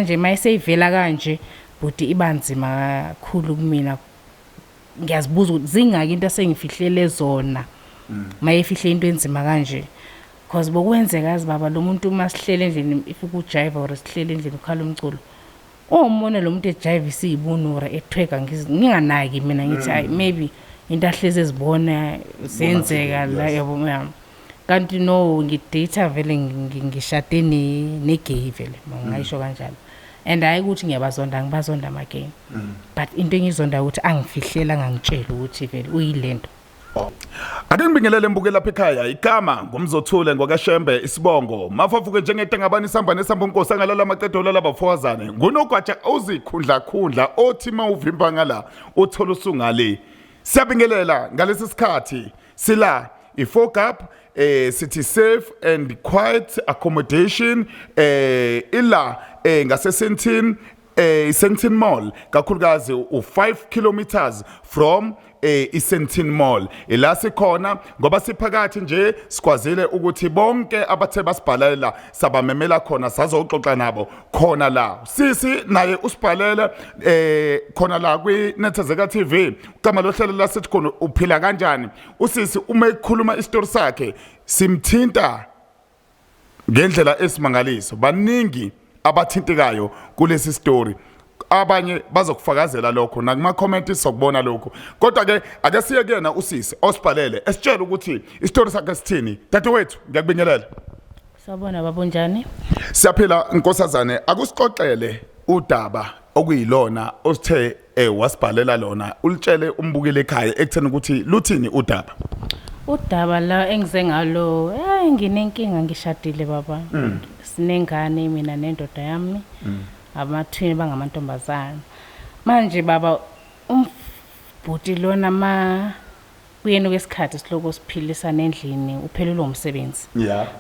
Nje mayiseyivela kanje buti ibanzima kakhulu kumina. Ngiyazibuza ukuthi zingaki into esengifihlele zona. Mayefihle into enzima kanje. Because bokwenzeka baba lo muntu masihlele endlini if ukujive or sihlele endlini ukhala umculo. Umbone lo muntu ejive isibunura ethweka nginganaki mina ngithi maybe into ahleze ezibona zenzeka la yabo. Kanti no ngidata vele ngishade negay vele ngayisho kanjalo. And hayi ukuthi ngiyabazonda ngibazonda amagame. But into engizonda ukuthi angifihlela ngangitshela ukuthi vele uyilento. Ake ngibingelele mbukela lapha ekhaya igama ngumzothule ngokashembe isibongo mafafuke njengetengabani isamba nesamba unkosi ngalala amaqedo labafowazane ngunogwaja ozikhundla othi mawuvimba ngala uthola usungale. Siyabingelela ngalesi sikhathi sila ifocap city safe and quiet accommodation ila ngasesentin Sentin Mall kakhulukazi u5 kilometers from iSentin Mall ila sikhona ngoba siphakathi nje sikwazile ukuthi bonke abathe basibhalela sabamemela khona sazoxoxa nabo khona la sisi naye usibhalela khona la kwi Nethezeka TV kama lohlelo la sithi khona uphila kanjani usisi uma ekhuluma istory sakhe simthinta ngendlela esimangaliso baningi abathintekayo kulesi story abanye bazokufakazela lokho nakuma comments sokubona lokho kodwa ke ake siye kuyena usisi osibhalele esitshela ukuthi istory sakhe sithini dadewethu ngiyakubingelela. Sabona babo njani? Siyaphila nkosazane akusixoxele udaba okuyilona osithe wasibhalela lona ulitshele umbukile ekhaya ekuthena ukuthi luthini udaba. Udaba la engize ngalo nginenkinga ngishadile baba. Sinengane mina nendoda yami. Abathini bangamantombazana. Manje baba umbhuti lona kuyena kwesikhathi siloko siphilisana endlini uphelelwe umsebenzi.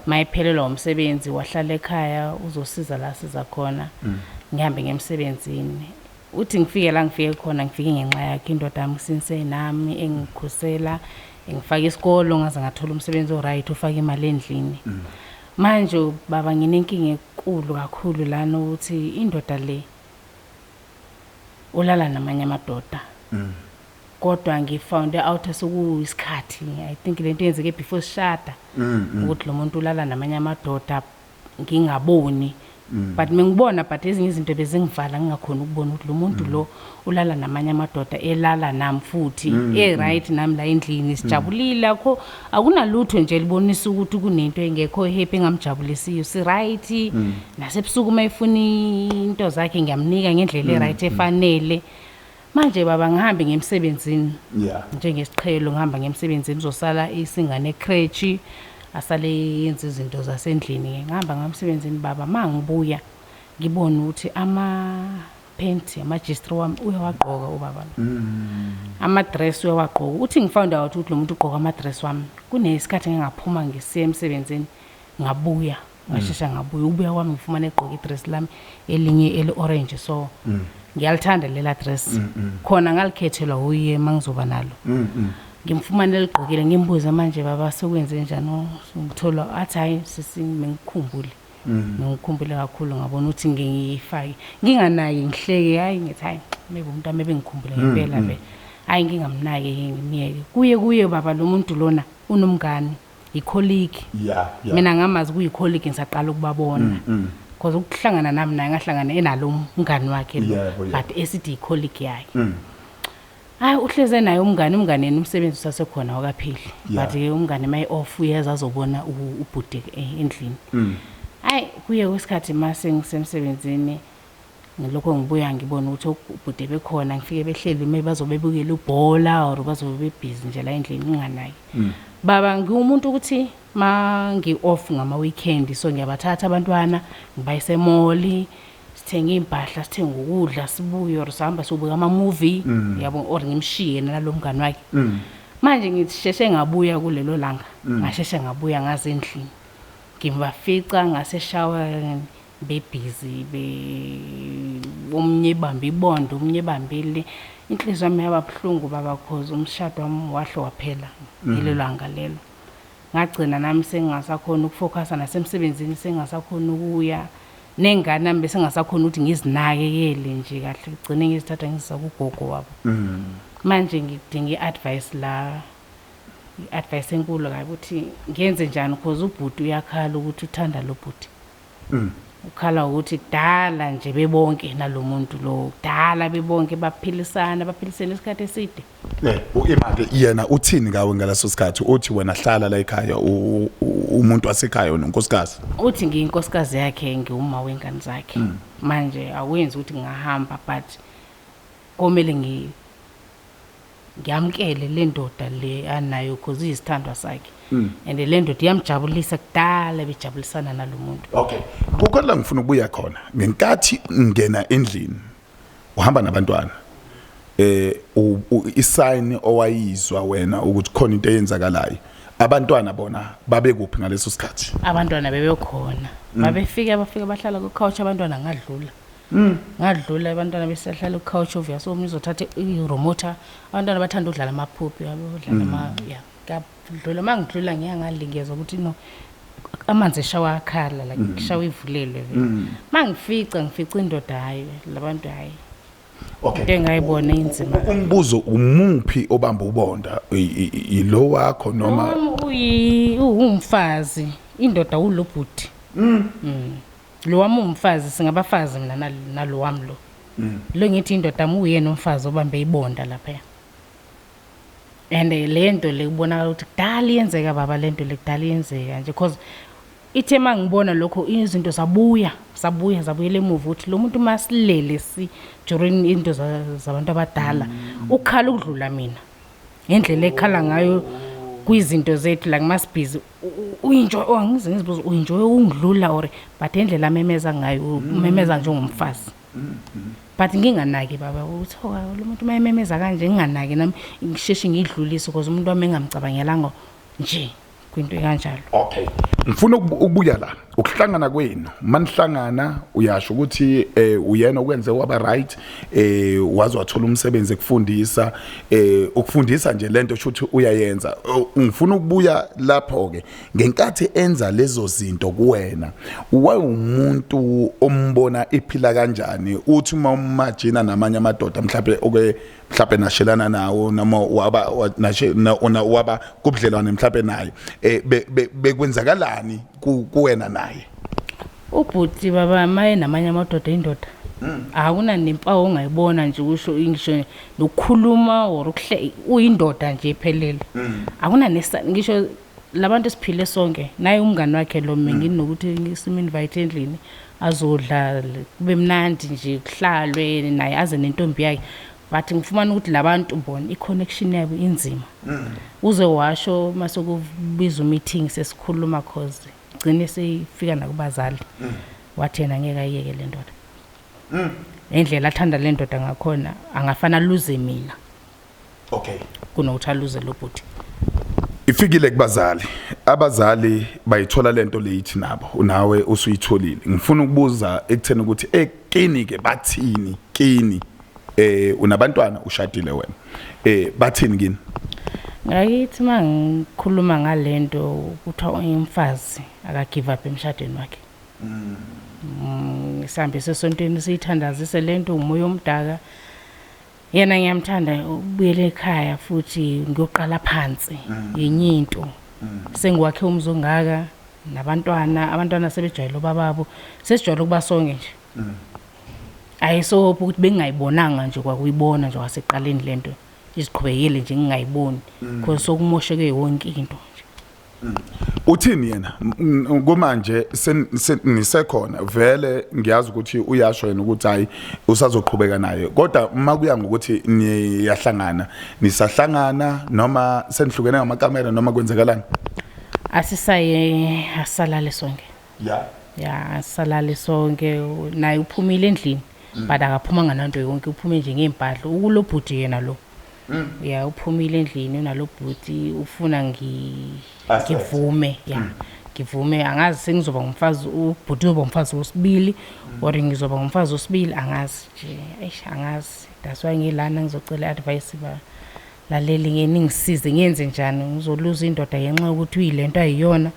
Mayiphelelwe umsebenzi wahlala ekhaya uzosiza la siza khona. Ngihambe ngemsebenzini. Uthi ngifike la ngifike khona ngifike ngenxa yakhe indoda yami sinse nami engikhusela ngifaka isikolo ngaze ngathola umsebenzi oright ufaka imali endlini. Manje baba nginenkinga enkulu kakhulu lana ukuthi indoda le ulala namanye amadoda. Kodwa ngifound out sokuyisikhathi I think lento yenzeke before shada ukuthi lo muntu ulala namanye amadoda ngingaboni. But mengibona but ezinye izinto bezingivala ngingakhona ukubona ukuthi lo muntu lo ulala namanye amadoda elala nami futhi right nami la endlini sijabulile akho akunalutho nje libonisa ukuthi kunento engekho happy engamjabulisiyo si right nasebusuku mayifuna into zakhe ngiyamnika ngendlela right efanele. Manje baba ngihambe ngemsebenzini njengesiqhelo ngihamba ngemsebenzini uzosala isingane ecrèche asale yenza izinto zasendlini ngihamba ngamsebenzini baba mangibuya ngibona ukuthi penti amajistri wami uyawagqoka ubaba. Ama-dress uyawagqoka uthi ngifound out ukuthi lo muntu ugqoka ama-dress wami kunesikhathi ngingaphuma ngisiya emsebenzini ngabuya ngashesha ngabuya ubuya kwami ngifumana egqoka i-dress lami elinye eli-orange so ngiyalithanda lela dress khona ngalikhethelwa uye mangizoba nalo. Ngimfumana eligqokile ngimbuza manje baba sekwenze njani ngithola athi hayi sisi ngikukhumbule. Ngikukhumbule kakhulu ngabona ukuthi ngiyifake nginganaki ngihleke hayi ngithi hayi maybe umuntu amebe ngikhumbule ngempela be hayi ngingamnaki ngimiyeke kuye baba lo muntu lona unomngane icolleague. Mina ngamazi kuyicolleague ngisaqala ukubabona because ukuhlangana nami naye ngahlangana enalo umngane wakhe but esithi icolleague yakhe. Hayi uhleze naye umnganeni umsebenzi usasekhona wakaphili but umngane may off uyeza azobona ubhuti endlini. Hayi kuye kwesikhathi mase ngisemsebenzini ngilokho ngibuya ngibona ukuthi ubhuti bekhona ngifike behleli bazobebukela ubhola or bazobe busy nje la endlini nginganayi. Baba ngiwumuntu ukuthi mangi off ngama weekend so ngiyabathatha abantwana ngibayise mall sithenga impahla sithenga ukudla sibuye or sihamba sobuka ama movie yabo or ngimshiye nalo mngane wakhe. Manje ngisheshe ngabuya kulelo langa ngasheshe ngabuya ngaze endlini ngibafica ngase shower busy omnye bamba ibondo omnye bambile inhliziyo yami yababhlungu baba cause umshado wami wahle waphela lelo langa lelo. Ngagcina nami sengasakhona ukufocus nasemsebenzini sengasakhona ukuya nengane nami bese ngasakhona ukuthi ngizinakekele nje kahle ugcine ngizithatha ngizisa kugogo wabo manje ngidinga iadvice la iadvice enkulu kabi ukuthi ngenze njani because ubhuti uyakhala ukuthi uthanda lo bhuti ukhala ukuthi kudala nje bebonke nalomuntu lo kudala bebonke baphilisana isikhathi eside imake yena uthini ngawe ngalaso sikhathi uthi wena hlala la ekhaya umuntu wasekhaya nonkosikazi uthi ngiyinkosikazi yakhe ngiwuma wengane zakhe manje awenzi ukuthi ngahamba but komele ngiyamkele le ndoda le anayo because isithandwa sakhe and le ndoda iyamjabulisa kudala bejabulisana nalomuntu okay kukhona ngifuna ukubuya khona ngenkathi ngena endlini uhamba nabantwana isign owayizwa wena ukuthi khona into eyenzakalayo abantwana bona babe kuphi ngaleso sikhathi abantwana bebekhona bafika bahlala ku couch abantwana ngadlula abantwana besahlala ku couch obvious so umizothatha i-remote abantwana bathanda udlala amaphuphi udlala ngidlula mangidlula ngiyangalingeza ukuthi no amanzi eshawa akhala la ngishawa ivulelwe mangifica indoda hayi labantu hayi okay engayibona inzima umbuzo umuphi obamba ubonda ilo wakho noma umfazi indoda ulobhuti lo wami umfazi singabafazi mina nalo wami lo ngithi indoda uyena umfazi obambe ibonda lapha and lento lekubona ukuthi kudala yenzeka baba lento lekudala yenzeka nje because ithe mangibona lokho izinto zabuyela emuva uthi lo muntu masilele during into zabantu abadala ukhala ukudlula mina ngendlela ekhala ngayo kwizinto zethu la ngimasibhizi uenjoy angizibuza uenjoy ungidlula or but endlela amemeza ngayo umemeza njengomfazi but nginganaki baba uthi lo muntu mayememeza kanje nginganaki nami ngisheshe ngidlulise because umuntu wami engamcabangelanga nje kwinto kanjalo okay ngifuna ukubuya la ukuhlangana kwenu manihlangana uyasho ukuthi uyena ukwenze waba right wazi wathola umsebenzi ekufundisa ukufundisa nje lento shothi uyayenza ngifuna ukubuya lapho ke ngenkathi enza lezo zinto kuwena umuntu ombona iphila kanjani uthi uma umajina namanye amadoda mhlawumbe nashelana nawo noma waba kubudlelwane mhlawumbe naye bekwenzakalani kuwena naye ubhuti baba maye namanye amadoda indoda akuna nempawu ongayibona nje kusho ngisho nokukhuluma or uyindoda nje iphelele akuna ngisho labantu siphile sonke naye umngani wakhe lo mina nginokuthi ngisim-invite endlini azodla kube mnandi nje kuhlalwe naye aze nentombi yakhe but ngifumana ukuthi labantu bona i-connection yabo inzima uze washo masokubiza meeting sesikhuluma cause gcine seyifika nakubazali wathi yena ngeke ayeke le ndoda endlela athanda le ndoda ngakhona angafana luze mina okay kunokuthi aluze lo bhuti ifikile kubazali abazali bayithola lento leyithi nabo unawe usuyitholile ngifuna ukubuza ekuthena ukuthi ekini ke bathini kini unabantwana ushadile wena bathini kini ngayithi mangikhuluma ngalento ukuthi umfazi aka give up emshadweni wakhe ngisambe sesontweni siyithandazise lento umoya omdaka yena ngiyamthanda ubuyele ekhaya futhi ngiyoqala phansi yenye into sengiwakhe umzongaka abantwana sebejayela bababo sesijwayele ukuba sonke nje ayiso ukuthi bengayibonanga nje kwakuyibona nje waseqaleni lento isiqhubekele nje ngingayiboni because sokumosheke yonke into nje uthini yena kumanje nisekhona vele ngiyazi ukuthi uyasho yena ukuthi hayi usazoqhubeka naye kodwa makuya ngokuthi nisahlangana noma senihlukene ngamakamera noma kwenzekalani asalale sonke asalale sonke naye uphumile endlini but akaphuma ngananto yonke uphume nje ngempahla ukulobhuti yena lo uphumile endlini unalobhuti ufuna ngivume ngivume angazi sengizoba ngumfazi ubhuti uzoba ngumfazi wesibili or ngizoba ngumfazi wesibili angazi nje angazi that's why ngilana ngizocela advice laleli ngengisize ngenze njani ngizoluza indoda yenxa ukuthi uyilento ayiyona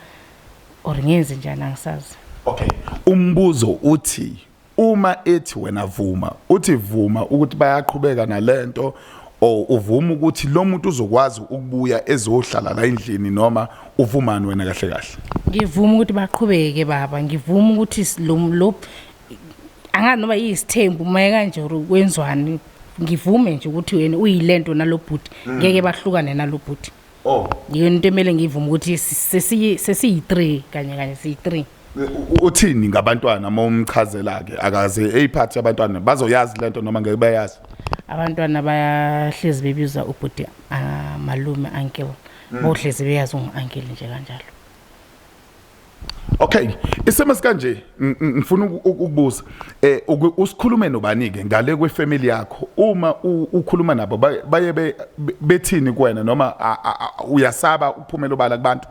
or ngenze njani angisazi Okay, umbuzo uthi uma ethi wena vuma, uthi vuma ukuthi bayaqhubeka nalento o uvuma ukuthi lo muntu uzokwazi ukubuya ezohlala la endlini noma uvumani wena kahle kahle? Ngivuma ukuthi baqhubeke baba, ngivuma ukuthi lo angazi noma yisithembu maye kanje kwenzwani, ngivume nje ukuthi wena uyilento nalobhuti ngeke bahlukane nalobhuti. Oh, yini into emele ngivume ukuthi sesiyi3 kanye siyi3. Uthini ngabantwana momchazela ke akaze eyiphathi abantwana bazoyazi lento noma ngeke bayazi? Abantwana bayahlezi bebiza ubhuti malume uncle, bohlezi beyazi uncle nje kanjalo. Okay, isimo sikanje ngifuna ukubuza usikhulume nobani ke ngale kwefamily yakho uma ukhuluma nabo baye bethini kuwena noma uyasaba ukuphumela obala kubantu?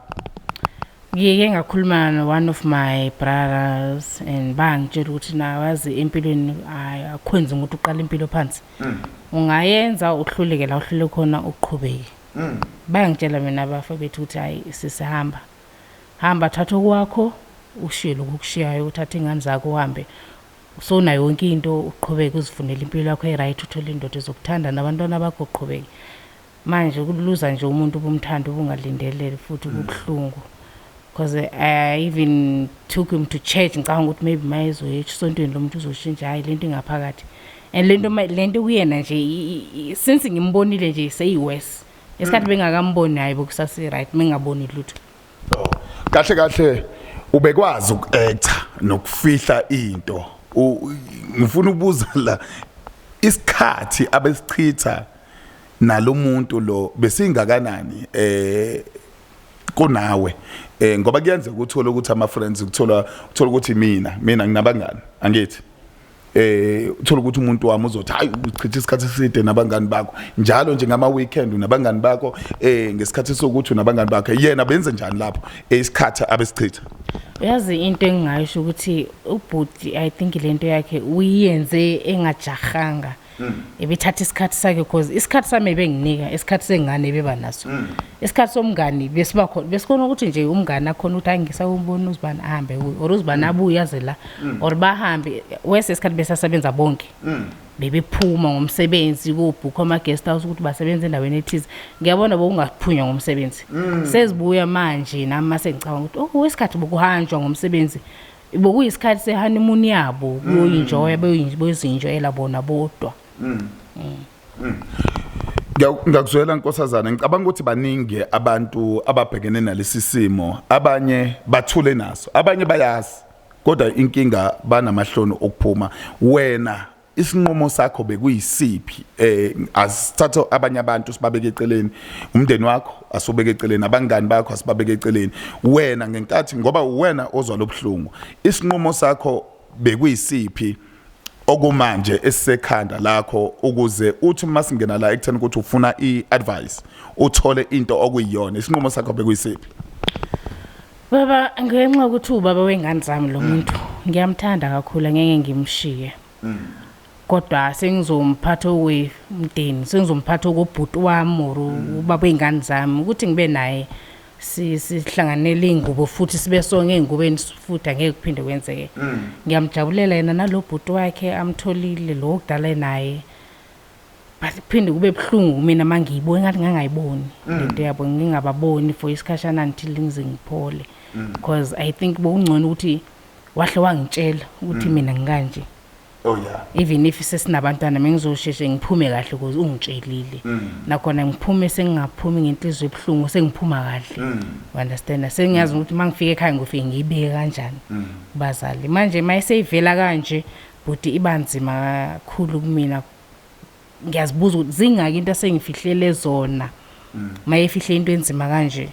Ngike ngakhuluma no one of my brothers and bangitshela ukuthi nawazi empilweni akwenza ukuthi uqala impilo phansi. Ungayenza uhluleke la uhlule khona uqhubeke. Bangitshela mina abafa bethu ukuthi hayi sisihamba. Hamba thatha kwakho ushiye lokushiyayo uthathe ingane zakho uhambe. So na yonke into uqhubeke uzifunele impilo yakho eright, uthole indoda ezokuthanda nabantwana bakho uqhubeke. Manje ukuluza nje umuntu ubumthanda ubungalindelele futhi ubukhlungu. Because I even took him to church ngicabanga ukuthi maybe mayezo esontweni lo muntu uzoshintsha hayi lento ingaphakathi. And lento kuyena nje since ngimbonile nje seyiworse. Esikhathi bengakamboni hayi bokusasi right mengaboni lutho. Kahle kahle ubekwazi ukuacta nokufihla into. Ngifuna ukubuza la isikhathi abesichitha nalomuntu lo besingakanani kunawe ngoba kuyenzeka ukuthola ukuthi ama friends uthola ukuthi mina nginabangani angithi uthola ukuthi umuntu wami uzothi hayi uchitha isikhathi eside nabangani bakho njalo nje ngama weekend unabangani bakho ngesikhathi sokuthi unabangani bakho yena benze njani lapho isikhathi abesichitha? Yazi into engayisho ukuthi ubhuti I think lento yakhe uyenze engajahanga. Ebethatha isikhathi sakhe because isikhathi sami benginika isikhathi sengane beba naso. Isikhathi somngani besikhona ukuthi nje umngani akhona ukuthi angisa umbona uzibani ahambe or uzibani abuye yazela or bahambe wese isikhathi besasebenza bonke. Bebephuma ngomsebenzi kubhukho ama guest house ukuthi basebenze endaweni ethize. Ngiyabona bokungaphunywa ngomsebenzi. Sezibuya manje nami sengicabanga ukuthi wesikhathi bokuhanjwa ngomsebenzi bokuyisikhathi sehoneymoon yabo kuyoenjoy beyozinjoyela bona bodwa. Ngakuzwela Nkosazana ngicabanga ukuthi baningi abantu ababhekene nalesi simo, abanye bathule naso, abanye bayazi kodwa inkinga banamahloni okuphuma. Wena isinqumo sakho bekuyisiphi? Asithatha abanye abantu sibabeke eceleni, umndeni wakho asubeke eceleni, abangani bakho asibabeke eceleni, wena ngenkathi ngoba wena ozwa lobhlungu, isinqumo sakho bekuyisiphi okumanje esisekhanda lakho ukuze uthi masingena la ekutheni ukuthi ufuna iadvice uthole into okuyiyona, isinqumo sakho bekuyisiphi? Baba ngenxa ukuthi ubaba wengane zami lo muntu ngiyamthanda kakhulu ngeke ngimshiye. Kodwa sengizomphatha wemndeni, sengizomphatha okobhuti wami or ubaba wengane zami ukuthi ngibe naye sihlanganele ingubo futhi sibe sonke engubeni futhi angeke kuphinde kwenzeke. Ngiyamjabulela yena nalobhuti wakhe amtholile lo kudala naye. But kuphinde kube ebhlungu mina mangiyibona ngathi ngangayiboni lento yabo ngingababoni for isikhashana until ngize ngiphole. Because I think bokungcono ukuthi wahle wangitshela ukuthi mina ngikanje. Oh yeah. Even if sesinabantwana mengizosheshe ngiphume kahle because ungitshelile. Nakhona ngiphume sengingaphumi ngenhliziyo ebhlungu sengiphuma kahle. Understand? Sengiyazi ukuthi mangifika ekhaya ngofike ngibeke kanjani bazali. Manje mayiseyivela kanje but ibanzima kakhulu kumina. Ngiyazibuza ukuthi zingaki into sengifihlele zona. Mayefihle into enzima kanje.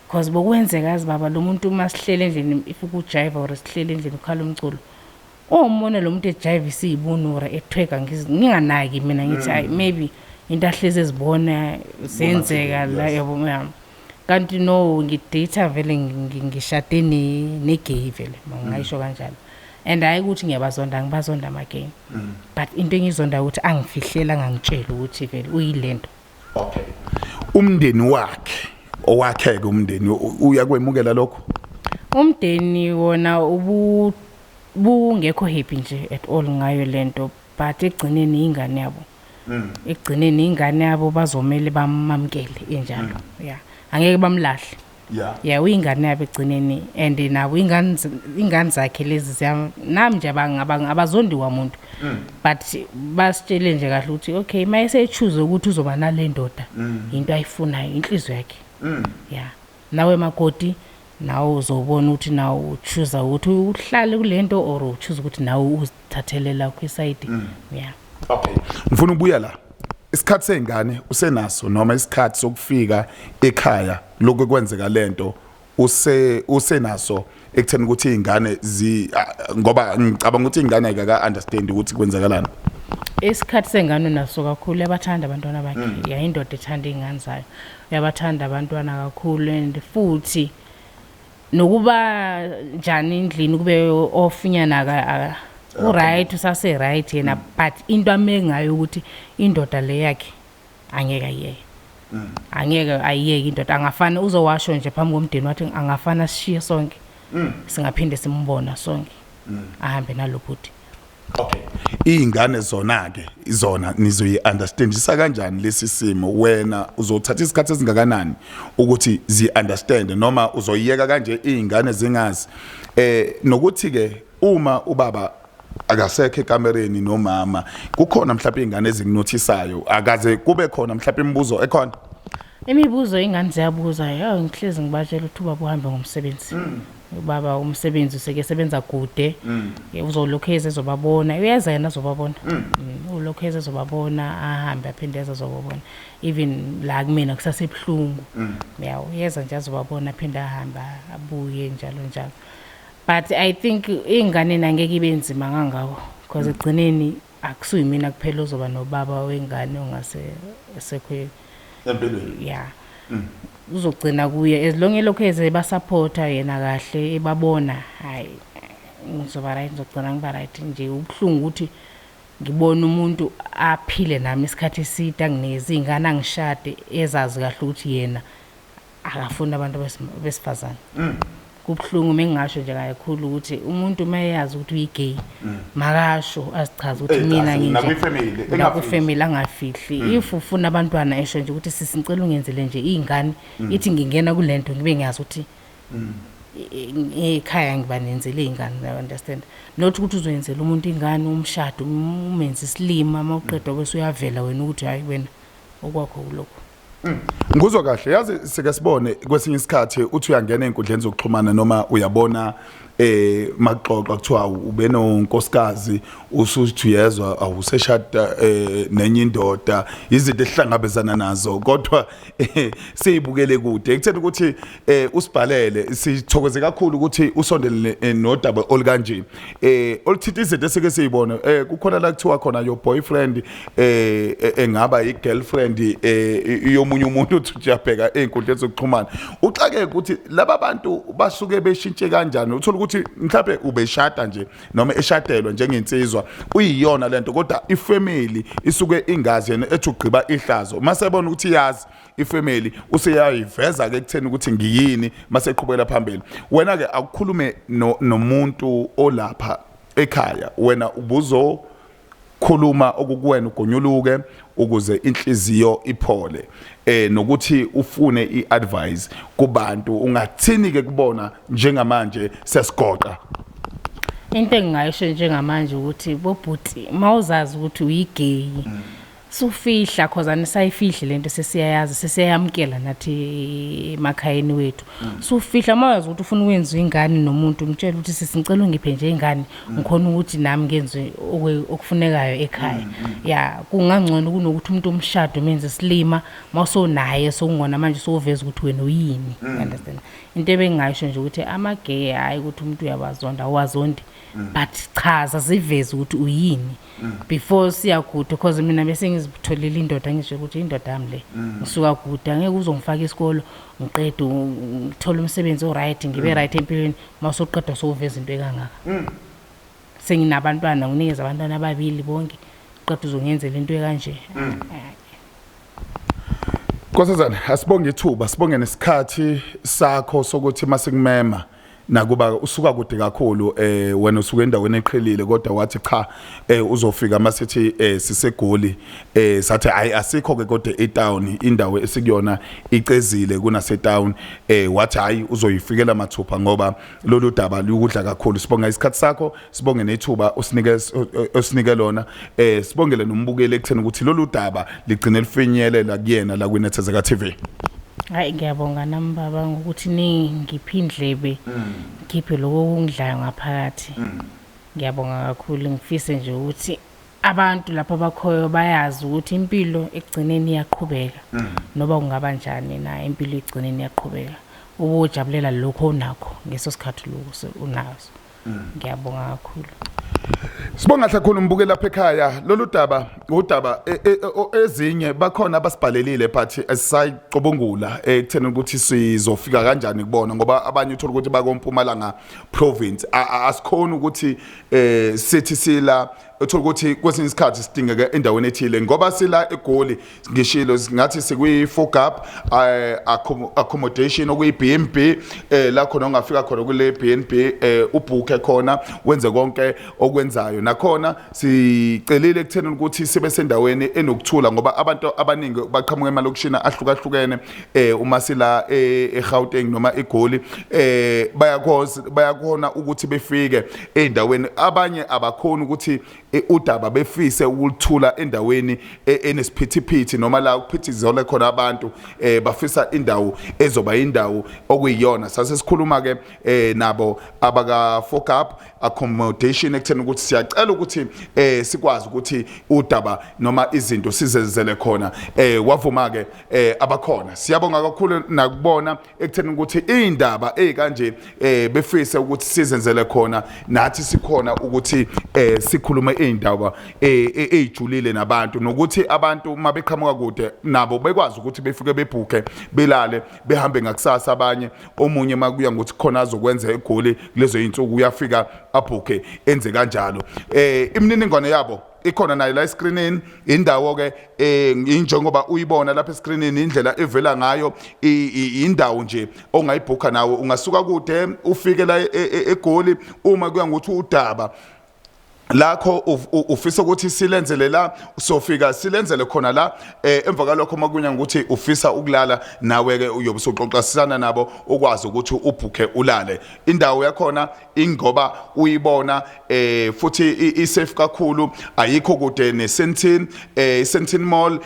Because bokwenzeka azi baba lo muntu masihlele endlini if ukujive or sihlele endlini ukhala umculo. Umone lo muntu ejive isibunura ethweka nginganaki mina ngithi maybe into ahleze ezibona zenzeka la yabo yami. Kanti no ngidata vele ngishade negay vele ngayisho kanjalo. And hayi ukuthi ngiyabazonda ngibazonda amagame. But into engizonda ukuthi angifihlela ngangitshela ukuthi vele uyilento. Okay. Umndeni wakhe owakhe umndeni uyakwemukela lokho? umndeni wona ubungekho happy nje at all ngayo lento, but egcineni ingane yabo ekugcineni ingane yabo bazomela bamamkele enjalo. Yeah, angeke bamlahle. Yeah, uyingane yabo egcineni, and nabo ingane zakhe lezi nami nje abazondi kwamuntu, but basitshele nje kahle ukuthi okay mayese choose ukuthi uzoba nale ndoda into ayifunayo inhliziyo yakhe. Yeah, nawe makoti nawe uzobona ukuthi nawe choose ukuthi uhlale kulento or choose ukuthi nawe uzithathelela kwiside. Yeah. Okay, ngifuna ubuya la. Isikhathi sengane usenaso noma isikhathi sokufika ekhaya lokho kwenzeka lento usenaso ekutheni ukuthi izingane ngoba ngicabanga ukuthi izingane ayika understand ukuthi kwenzakalani. Isikhathi sengane naso kakhulu yabathanda abantwana bakhe. Ya indoda ethanda izingane zayo. Uyabathanda abantwana kakhulu, and futhi nokuba njani endlini kube ofinyana right usase right yena, but into ame ngayo ukuthi indoda le yakhe angeke ayiyeke indoda, angafana uzowasho nje phambi komndeni wathi angafana sishiye sonke singaphinde simbona sonke ahambe nalobhuti. Okay, izingane zona ke izona nizoyi understandisa kanjani lesi simo? Wena uzothatha isikhathi esingakanani ukuthi zi understand noma uzoyiyeka kanje izingane zingazi nokuthi ke uma ubaba akasekho ekamereni nomama kukhona mhlawumbe izingane ezikunothisayo akaze kube khona mhlawumbe imibuzo ekhona? Imibuzo ingane ziyabuza, ngihlezi ngibatshela ukuthi ubaba uhambe ngomsebenzi. Ubaba umsebenzi useke sebenza kude, uzolokheza ezobabona, uyeza yena azobabona. Ulokheza ezobabona ahambe aphinde ezobabona, even la kumina kusasebhlungu. Yeah, uyeza nje azobabona aphinde ahamba abuye njalo njalo. But I think ingane nangeke ibe nzima kangako because egcineni akusuyi mina kuphela uzoba nobaba wengane ongase esekho empilweni. Yeah. Uzogcina kuye as long elokheze basupporta yena kahle ebabona, hayi ngizoba right, ngizogcina ngiba right nje. Ubhlungu ukuthi ngibona umuntu aphile nami isikhathi eside angineze ingane angishade ezazi kahle ukuthi yena akafuna abantu besifazane. Kubhlungu mengasho nje kakhulu ukuthi umuntu mayazi ukuthi uyigay makasho azichaza ukuthi mina nginje nakwifamily angafihli. If ufuna abantwana esho nje ukuthi sisicela ungenzele nje izingane, ithi ngingena kulento ngibe ngiyazi ukuthi ekhaya ngibanenzele izingane. I understand not ukuthi uzoyenzela umuntu ingane umshado umenze isilima mawuqedwa bese uyavela wena ukuthi hayi wena okwakho kuloko. Nguzwa kahle, yazi sike sibone kwesinye isikhathi uthi uyangena einkundleni zokuxhumana noma uyabona maxoxa kuthiwa ube nonkosikazi usuthi uyezwa awuseshada nenye indoda, izinto ezihlangabezana nazo kodwa siyibukele kude ekutheni ukuthi usibhalele. Sithokoze kakhulu ukuthi usondele nodaba olukanje oluthitha izinto esike siyibona. Kukhona la kuthiwa khona your boyfriend engaba i-girlfriend yomunye umuntu uthi uyabheka einkundleni zokuxhumana. Uxake ukuthi laba bantu basuke beshintshe kanjani, uthola ukuthi mhlawumbe ubeshada nje noma eshadelwa njengensizwa uyiyona lento kodwa ifamily isuke ingazi yena ethi ugqiba ihlazo masebona ukuthi yazi ifamily useyayiveza ke ekutheni ukuthi ngiyini maseqhubela phambili. Wena ke akukhulume nomuntu olapha ekhaya, wena ubuzo khuluma okukuwena ugonyuluke ukuze inhliziyo iphole nokuthi ufune iadvice kubantu ungathini ke kubona njengamanje sesigoqa. Into engayisho njengamanje ukuthi bobhuti mawuzazi ukuthi uyigay sufihla cause anisayifihle lento sesiyayazi sesiyamkela nathi emakhayeni wethu. Sufihla mawazi ukuthi ufuna ukwenza ingane nomuntu umtshela ukuthi sisicela ungiphe nje ingane ngikhona ukuthi nami ngenze okufunekayo ekhaya. Yeah, kungangcono kunokuthi umuntu umshado menze isilima mawusonaye sokungona manje soveza ukuthi wena uyini. Understand? Into ebengayisho nje ukuthi amagay hayi ukuthi umuntu uyabazonda awazondi, but chaza ziveze ukuthi uyini before siyaguda because mina bese ngizitholile indoda ngisho ukuthi indoda yami le ngisuka guda angeke uzongifaka isikolo ngiqede ngithola umsebenzi oright ngibe right empilweni mawusoqedwa soveza into ekangaka. Senginabantwana nginikeza abantwana ababili bonke qedwa uzongenzela into ekanje. Nkosazana asibonge ithuba, sibonge nesikhathi sakho sokuthi masikumema nakuba usuka kude kakhulu wena usuka endaweni eqhelile kodwa wathi cha uzofika masithi sisegoli sathi hayi asikho ke kodwa etown indawo esikuyona icezile kunase town wathi hayi uzoyifikela mathupha ngoba lolu daba lukudla kakhulu. Sibonga isikhathi sakho, sibonge nethuba osinike lona, sibongele nombukeli ekutheni ukuthi lolu daba ligcine lifinyelela kuyena la kwiNethezeka TV. Hayi ngiyabonga nami baba ngokuthi ningiphi indlebe ngiphe lokho kungidlayo ngaphakathi. Ngiyabonga kakhulu, ngifise nje ukuthi abantu lapha abakhoyo bayazi ukuthi impilo ekugcineni iyaqhubeka noba kungaba njani na impilo ekugcineni iyaqhubeka. Ubujabulela lokho onakho ngeso sikhathi lokho unazo. Ngiyabonga kakhulu. Sibonga kakhulu mbukeli lapha ekhaya. Lolu daba udaba ezinye bakhona abasibhalelile but asisayicubungula ekutheni ukuthi sizofika kanjani kubona ngoba abanye uthola ukuthi bakoMpumalanga province asikhona ukuthi sithi sila uthola ukuthi kwesinye isikhathi sidingeka endaweni ethile ngoba sila eGoli ngishilo ngathi sikwi-4 gap accommodation okuyi B&B la khona ongafika khona kule B&B ubhuke khona wenze konke okwenzayo nakhona sicelile ekutheni ukuthi sibe sendaweni enokuthula ngoba abantu abaningi baqhamuka emalokishini ahlukahlukene uma sila eGauteng noma eGoli bayakhona ukuthi befike endaweni abanye abakhona ukuthi udaba befise ukuthula endaweni enesiphithiphithi noma la ukuphithizole khona abantu bafisa indawo ezoba indawo okuyiyona. Sase sikhuluma ke nabo abaka 4 gap accommodation ekutheni ukuthi siyacela ukuthi sikwazi ukuthi udaba noma izinto sizenzele khona wavuma ke abakhona. Siyabonga kakhulu nakubona ekutheni ukuthi indaba ezikanje befise ukuthi sizenzele khona nathi sikhona ukuthi sikhulume indaba ejulile nabantu nokuthi abantu mabeqhamuka kude nabo bekwazi ukuthi befike bebhuke belale behambe ngakusasa abanye omunye makuya ngokuthi khona azokwenza eGoli lezo insuku uyafika abhuke enze kanjalo. Imininingwane yabo ikhona nayo la screenini indawo ke injengoba uyibona lapha escreenini indlela evela ngayo indawo nje ongayibhuka nawe ungasuka kude ufike la eGoli uma kuya ngokuthi udaba lakho ufisa ukuthi silenzele la sofika silenzele khona la emva kalokho makunya ukuthi ufisa ukulala nawe ke uyobe usoxoxisana nabo ukwazi ukuthi ubhuke ulale. Indawo yakhona ingoba uyibona futhi isafe kakhulu ayikho kude neSentin Sentin Mall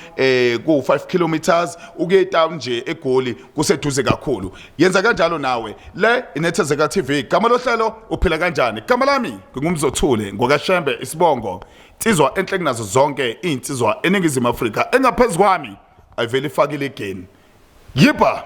ku 5 kilometers ukuye town nje eGoli kuseduze kakhulu. Yenza kanjalo nawe le iNethezeka TV. Gama lohlelo uphila kanjani? Gama lami ngingumzothule ngokashembe isibongo insizwa enhle kunazo zonke insizwa eningizimu Afrika engaphezulu kwami ayivele ifakile again yipa